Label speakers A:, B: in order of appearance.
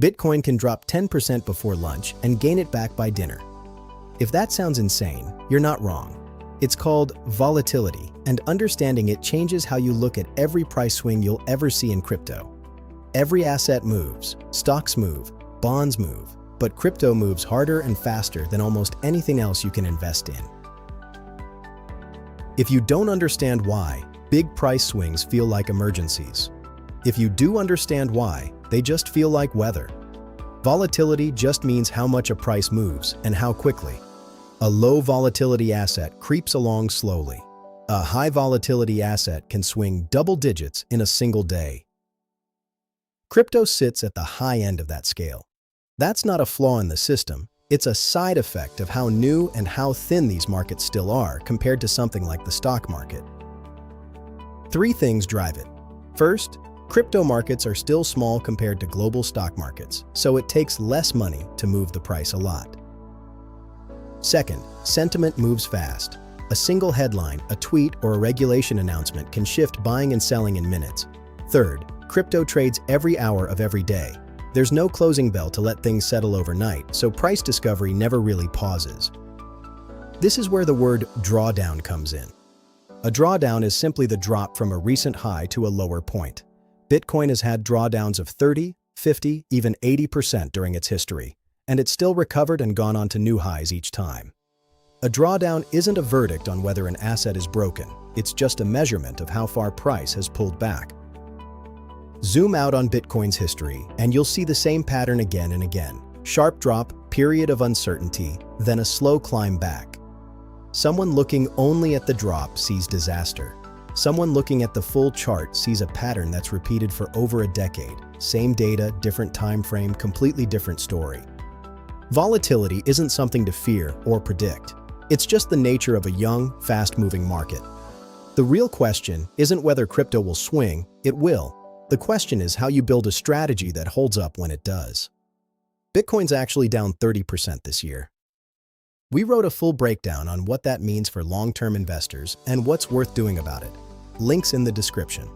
A: Bitcoin can drop 10% before lunch and gain it back by dinner. If that sounds insane, you're not wrong. It's called volatility, and understanding it changes how you look at every price swing you'll ever see in crypto. Every asset moves, stocks move, bonds move, but crypto moves harder and faster than almost anything else you can invest in. If you don't understand why, big price swings feel like emergencies. If you do understand why, they just feel like weather. Volatility just means how much a price moves and how quickly. A low volatility asset creeps along slowly. A high volatility asset can swing double digits in a single day. Crypto sits at the high end of that scale. That's not a flaw in the system. It's a side effect of how new and how thin these markets still are compared to something like the stock market. Three things drive it. First, crypto markets are still small compared to global stock markets, so it takes less money to move the price a lot. Second, sentiment moves fast. A single headline, a tweet, or a regulation announcement can shift buying and selling in minutes. Third, crypto trades every hour of every day. There's no closing bell to let things settle overnight, so price discovery never really pauses. This is where the word drawdown comes in. A drawdown is simply the drop from a recent high to a lower point. Bitcoin has had drawdowns of 30, 50, even 80% during its history, and it's still recovered and gone on to new highs each time. A drawdown isn't a verdict on whether an asset is broken, it's just a measurement of how far price has pulled back. Zoom out on Bitcoin's history, and you'll see the same pattern again and again. Sharp drop, period of uncertainty, then a slow climb back. Someone looking only at the drop sees disaster. Someone looking at the full chart sees a pattern that's repeated for over a decade. Same data, different time frame, completely different story. Volatility isn't something to fear or predict. It's just the nature of a young, fast-moving market. The real question isn't whether crypto will swing, it will. The question is how you build a strategy that holds up when it does. Bitcoin's actually down 30% this year. We wrote a full breakdown on what that means for long-term investors and what's worth doing about it. Links in the description.